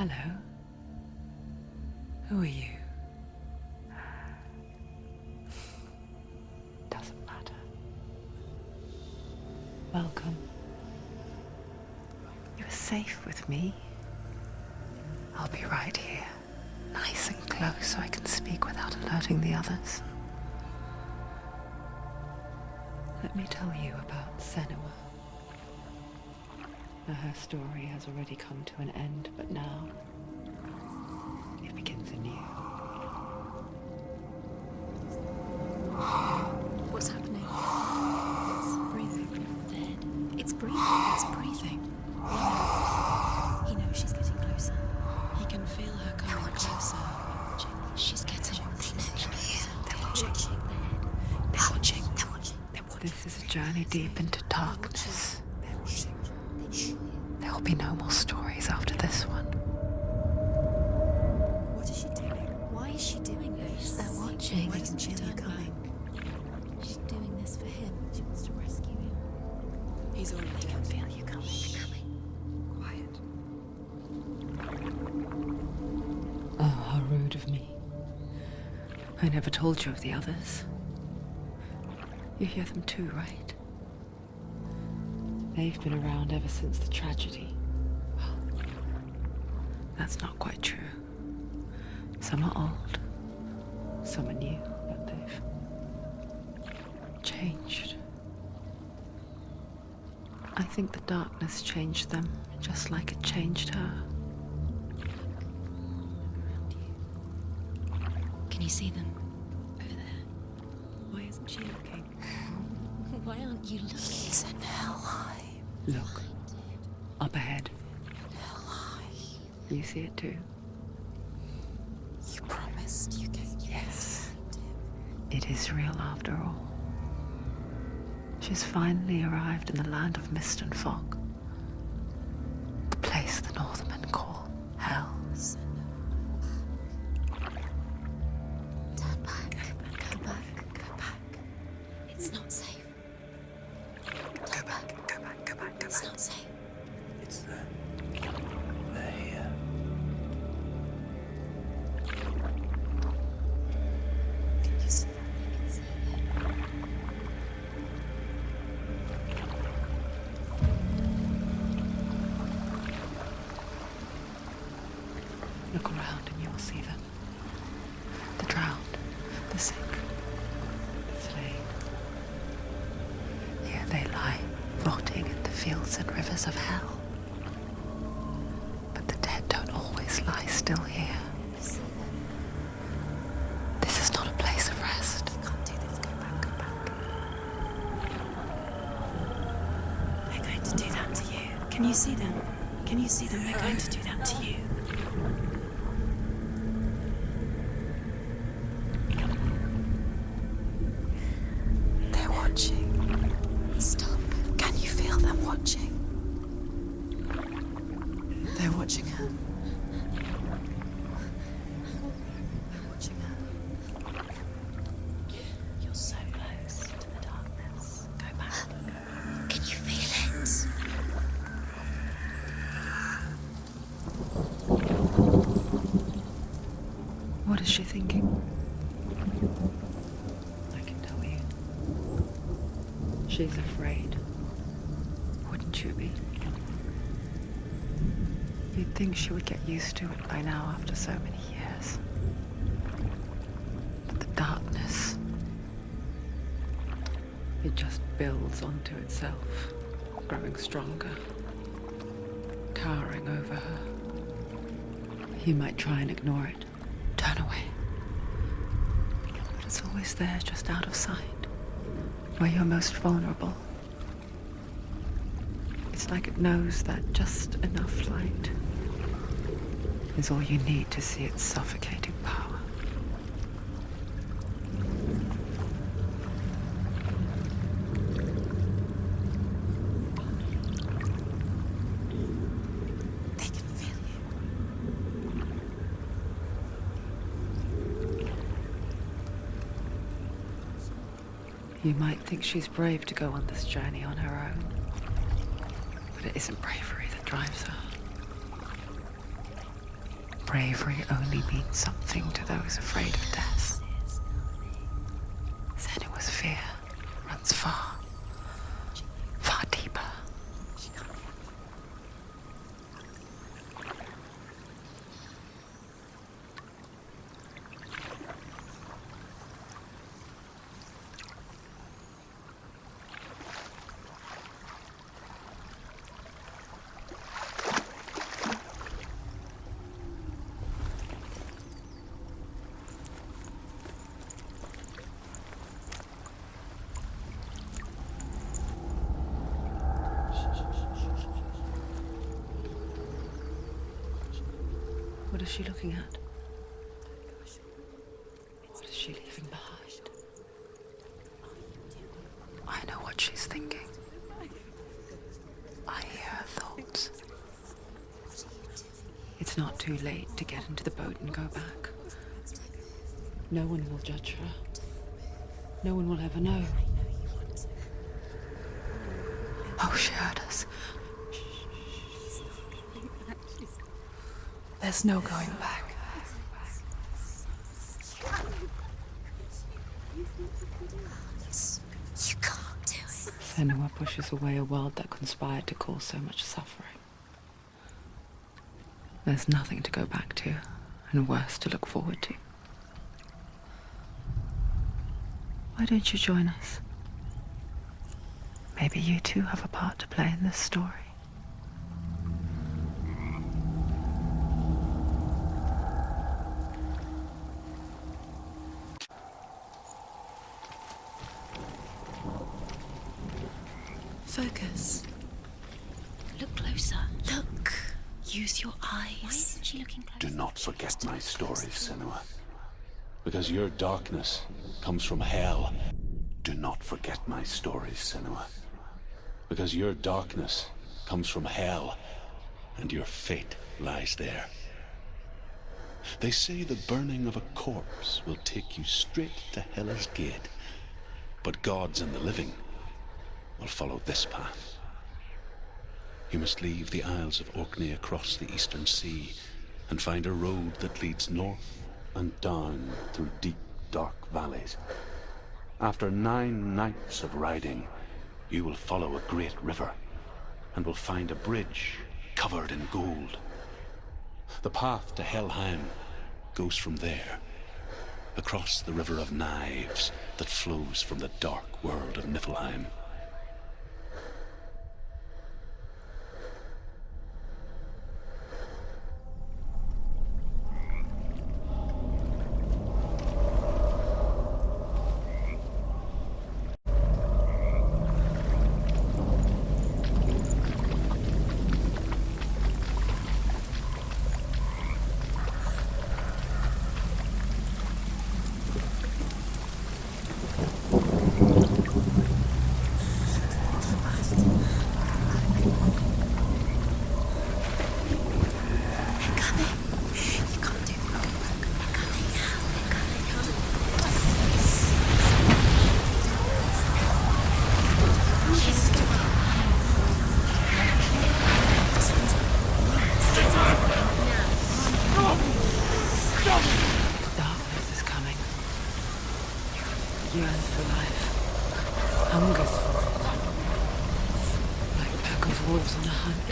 Hello. Who are you? Doesn't matter. Welcome. You're safe with me. I'll be right here, nice and close so I can speak without alerting the others. Let me tell you about Senua. Now, her story has already come to an end, but now it begins anew. What's happening? It's breathing. Dead. It's breathing. It's breathing. He knows she's getting closer. He can feel her coming closer. She's getting closer. They're watching. They're watching. They're watching. This is a journey deep into darkness. There will be no more stories after this one. What is she doing? Why is she doing this? They're watching. Why doesn't she feel you coming? She's doing this for him. She wants to rescue him. He's already dead. I can feel you coming. Quiet. Oh, how rude of me. I never told you of the others. You hear them too, right? They've been around ever since the tragedy. Well, that's not quite true. Some are old, some are new, but they've changed. I think the darkness changed them, just like it changed her. Can you see them? Over there. Why isn't she looking? Why aren't you looking? It's in hell high. Look, up ahead. Hell high. You see it too? You promised you gave. Yes. It is real after all. She's finally arrived in the land of mist and fog. The place the Northmen call hell. Turn back. Go back. Go back. It's not safe. Go back. It's not safe. It's them. They're here. Can you see them? I can see them. Look around and you'll see them. The drowned, the sick, the slain. Here they lie, rotting in the fields and rivers of hell. But the dead don't always lie still here. See them. This is not a place of rest. You can't do this. Go back. Go back. They're going to do that to you. Can you see them? Can you see them? They're going to do that to you. They're watching. Stop. Can you feel them watching? They're watching her. They're watching her. You're so close to the darkness. Go back. Can you feel it? What is she thinking? I can tell you. She's afraid. Wouldn't you be? You'd think she would get used to it by now after so many years. But the darkness, it just builds onto itself, growing stronger, towering over her. You might try and ignore it, turn away. But it's always there, just out of sight, where you're most vulnerable. It's like it knows that just enough light is all you need to see its suffocating power. They can feel you. You might think she's brave to go on this journey on her own, but it isn't bravery that drives her. bravery only means something to those afraid of death, then it was fear runs far, far deeper. What is she looking at? What is she leaving behind? I know what she's thinking. I hear her thoughts. It's not too late to get into the boat and go back. No one will judge her. No one will ever know. Oh, she heard us. There's no going back. You can't do it. Senua pushes away a world that conspired to cause so much suffering. There's nothing to go back to, and worse to look forward to. Why don't you join us? Maybe you too have a part to play in this story. Focus. Look closer. Look. Use your eyes. Why isn't she looking closer? Do not forget my stories, Senua. Because your darkness comes from hell. Do not forget my stories, Senua. Because your darkness comes from hell, and your fate lies there. They say the burning of a corpse will take you straight to Hela's gate, but gods and the living will follow this path. You must leave the Isles of Orkney across the eastern sea and find a road that leads north and down through deep, dark valleys. After 9 nights of riding, you will follow a great river and will find a bridge covered in gold. The path to Helheim goes from there, across the river of knives that flows from the dark world of Niflheim. Yearns for life, hungers for it, like a pack of wolves on a hunt.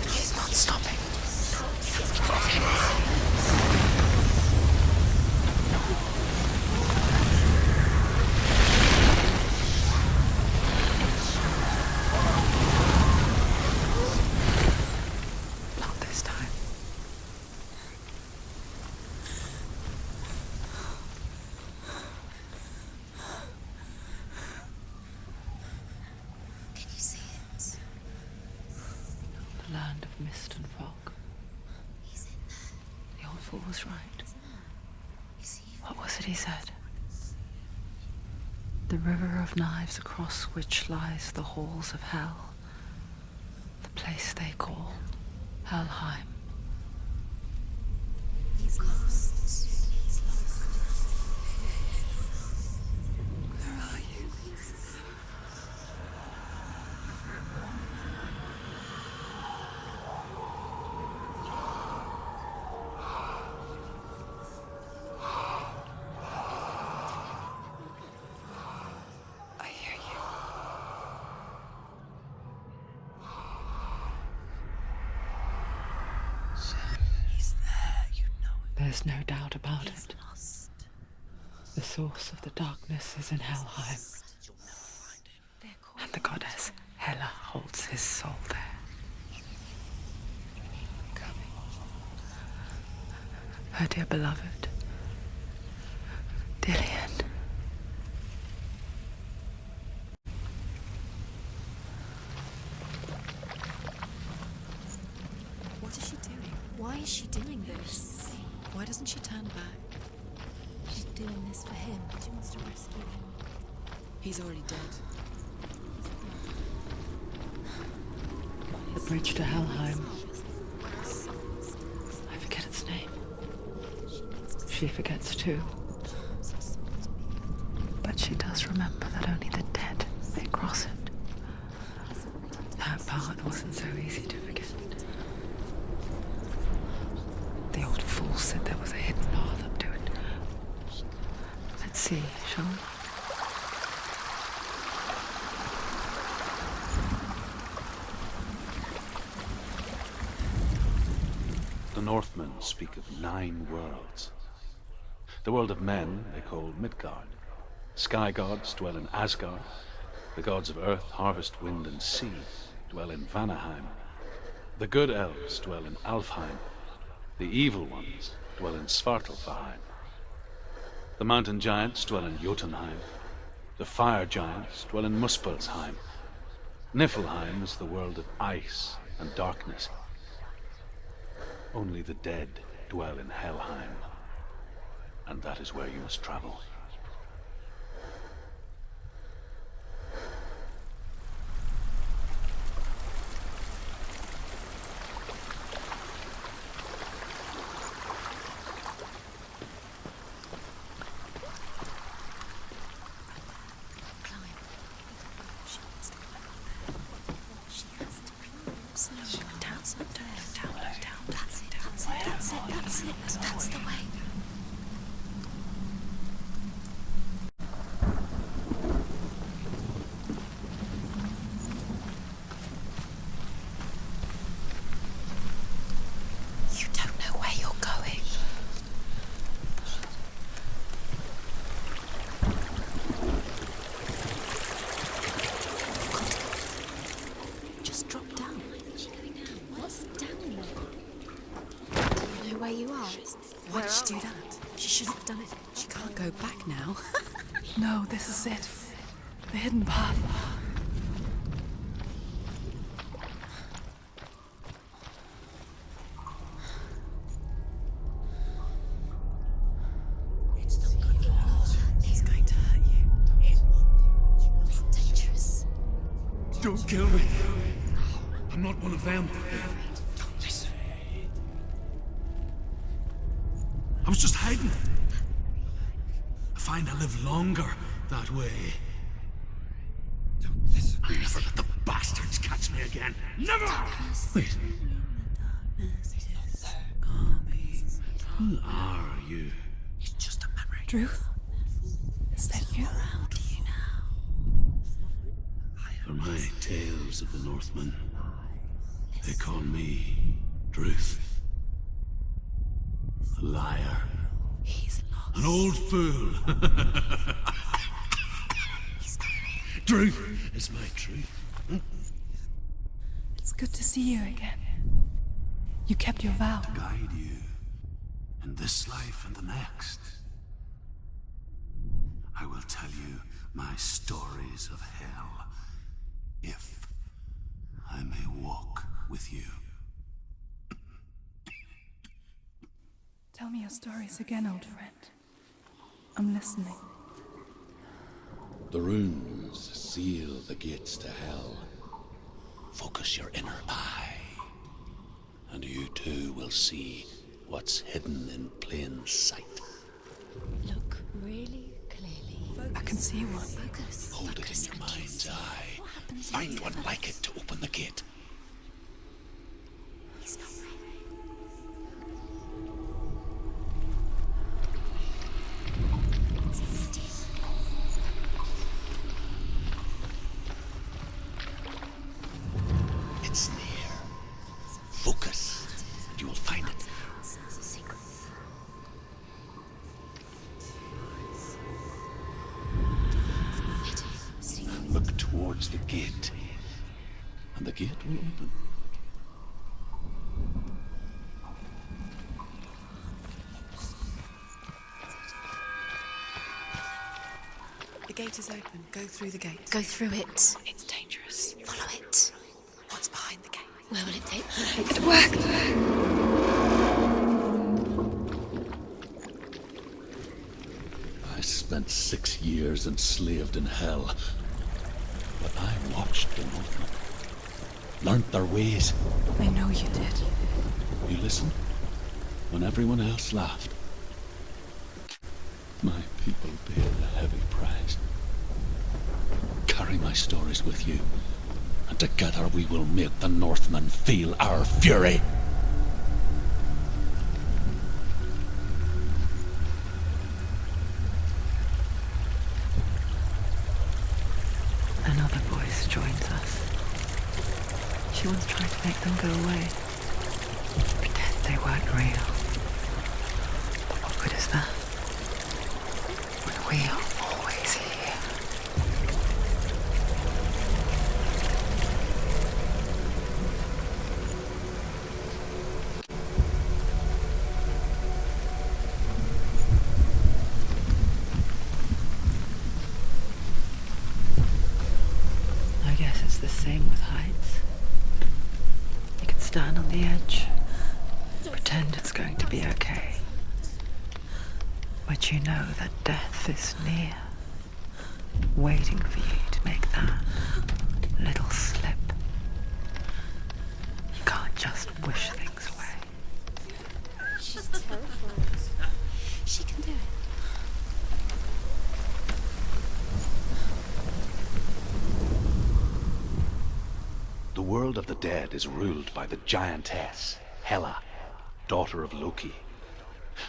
But she's not stopping. Not this time. Land of mist and fog. He's in there. The old fool was right. Is he? What was it he said? The river of knives across which lies the halls of hell. The place they call Helheim. He's lost. He's lost. Where are you? There's no doubt about He's it. lost. The source of the darkness is in Helheim, and the goddess Hela holds his soul there. Her dear beloved, Dillian. What is she doing? Why is she doing this? Why doesn't she turn back? She's doing this for him. She wants to rescue him. He's already dead. The bridge to Helheim. I forget its name. She forgets too. But she does remember that only the dead may cross it. That part wasn't so easy to forget. The old fool said there was a hidden path up to it. Let's see, shall we? The Northmen speak of 9 worlds. The world of men they call Midgard. Sky gods dwell in Asgard. The gods of earth, harvest, wind, and sea dwell in Vanaheim. The good elves dwell in Alfheim. The evil ones dwell in Svartalfheim. The mountain giants dwell in Jotunheim. The fire giants dwell in Muspelheim. Niflheim is the world of ice and darkness. Only the dead dwell in Helheim, and that is where you must travel. That's the way. You don't know where you're going. Just drop down. What's down there? You know where you are? Why did she do that? She shouldn't have done it. She can't go back now. No, this is it. The hidden path. It's not good. It's going to hurt you. It's dangerous. Don't kill me. I'm not one of them. Don't listen. I was just hiding. I find I live longer that way. Don't listen. Never let the bastards catch me again. Never! Wait. Who are you? It's just a memory. Druth? Is that you? Around you now. For my tales of the Northmen, they call me Druth. A liar. He's lost. An old fool. Truth is my truth. It's good to see you again. You kept your vow. Guide you in this life and the next. I will tell you my stories of hell, if I may walk with you. Tell me your stories again, old friend. I'm listening. The runes seal the gates to hell. Focus your inner eye, and you too will see what's hidden in plain sight. Look really clearly. I can see one. Focus. Hold it in Focus your and you'll mind's see eye. what happens Find if one you like it to open the gate. He's not ready. It's near. Focus, and you will find it. It's a secret. gate will open. The gate is open. Go through the gate. Go through it. It's dangerous. Follow it. What's behind the gate? Where will it take? It work. I spent 6 years enslaved in hell. But I watched the Northmen. Learnt their ways. I know you did. You listened when everyone else laughed. My people paid a heavy price. Carry my stories with you, and together we will make the Northmen feel our fury. Another voice joins us. She once tried to make them go away. Pretend they weren't real. But what good is that? When we are always here. I guess it's the same with heights. You can stand on the edge, pretend it's going to be okay. But you know that death is near, waiting for you to make that little slip. You can't just wish things away. She's terrified. She can do it. The world of the dead is ruled by the giantess, Hela, daughter of Loki.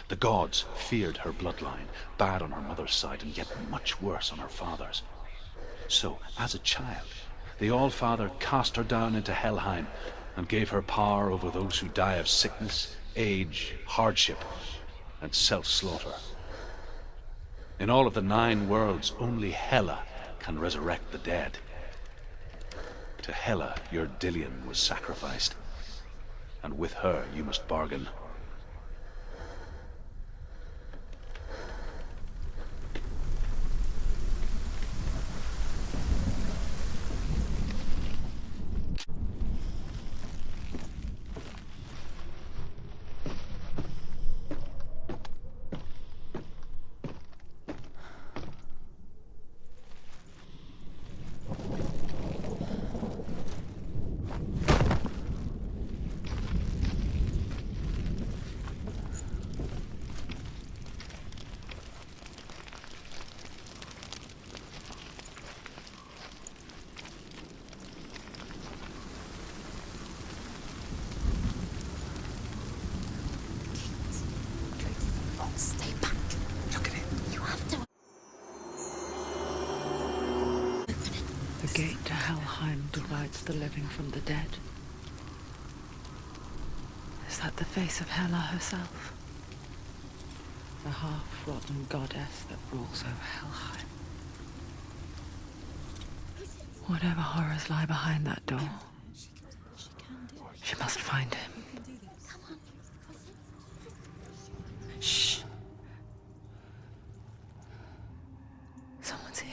The gods feared her bloodline, bad on her mother's side and yet much worse on her father's. So, as a child, the All-Father cast her down into Helheim and gave her power over those who die of sickness, age, hardship, and self-slaughter. In all of the 9 worlds, only Hela can resurrect the dead. To Hela, your Dillion was sacrificed, and with her you must bargain. Stay back. Look at it. You have to open it. The gate to Helheim divides the living from the dead. Is that the face of Hela herself? The half-rotten goddess that rules over Helheim. Whatever horrors lie behind that door, she must find him. Shh. Someone's here.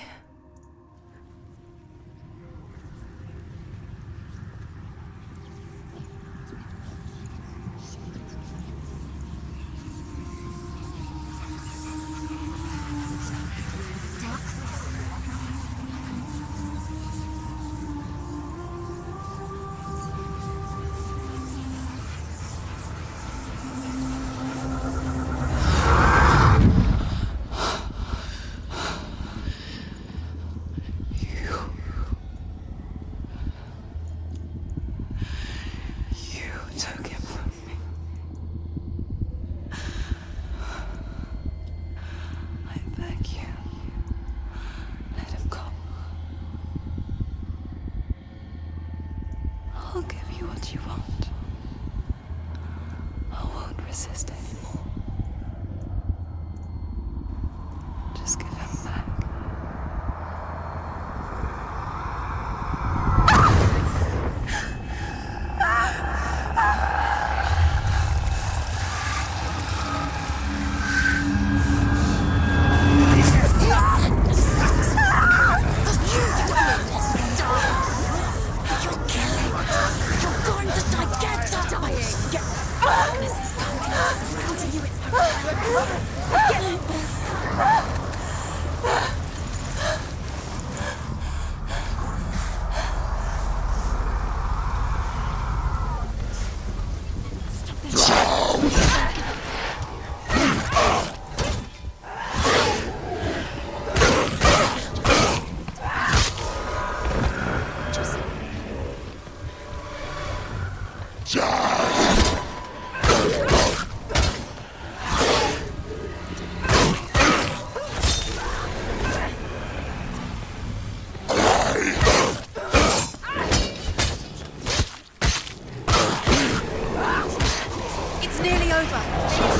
It's nearly over. She's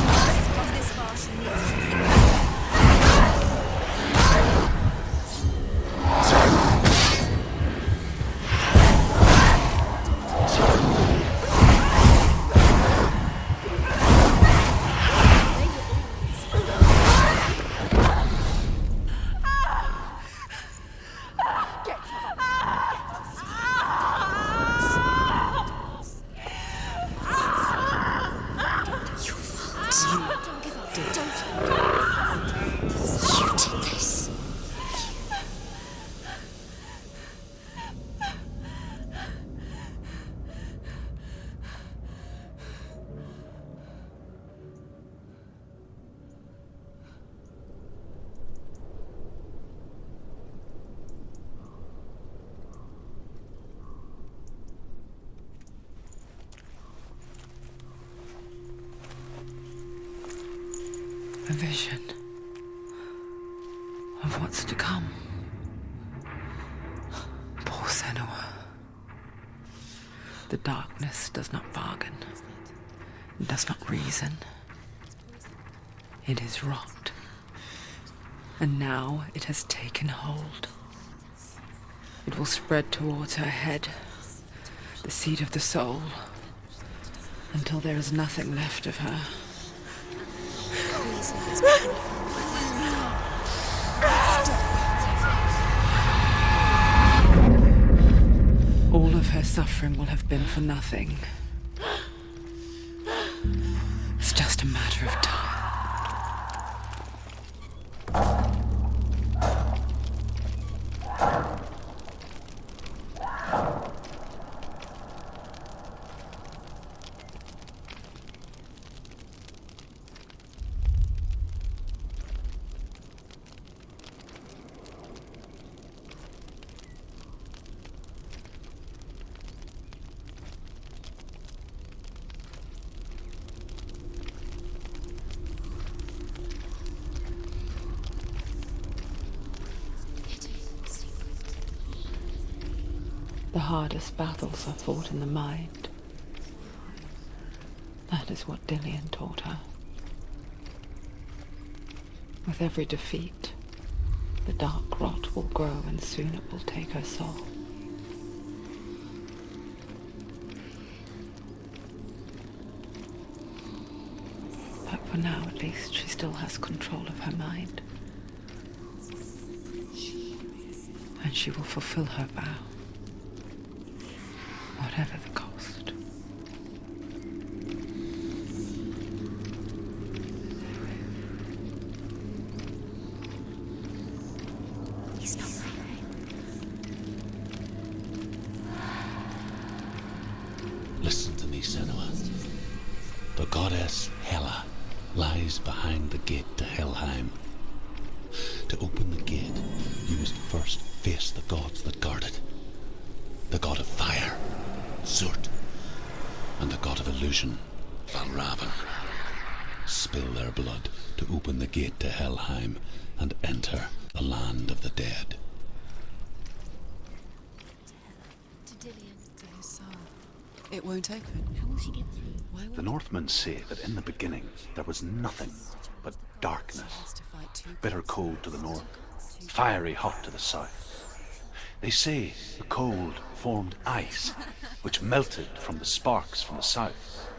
got this far, she needs to keep going. A vision of what's to come. Poor Senua. The darkness does not bargain, does not reason. It is rot. And now it has taken hold. It will spread towards her head, the seat of the soul, until there is nothing left of her. All of her suffering will have been for nothing. It's just a matter of time. The hardest battles are fought in the mind. That is what Dillian taught her. With every defeat, the dark rot will grow and soon it will take her soul. But for now, at least, she still has control of her mind. And she will fulfill her vow. Whatever the cost. He's not right. Listen to me, Senua. The goddess Hela lies behind the gate to Helheim. To open the gate, you must first face the gods that guard it. The god of fire, Zurt, and the god of illusion, Valravan. Spill their blood to open the gate to Helheim and enter the land of the dead. To Dillian, to his soul. It won't open. How will she get through? Why would The Northmen say that in the beginning there was nothing but darkness. wants to fight two Bitter cold to the north, fiery hot to the south. They say the cold formed ice, which melted from the sparks from the south.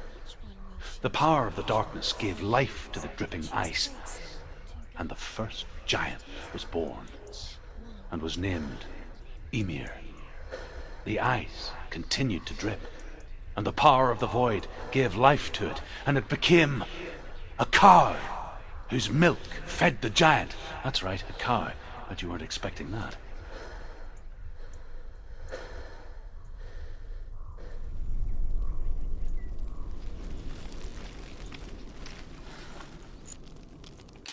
The power of the darkness gave life to the dripping ice, and the first giant was born, and was named Ymir. The ice continued to drip, and the power of the void gave life to it, and it became a cow. whose milk fed the giant. That's right, a cow. Bet you weren't expecting that.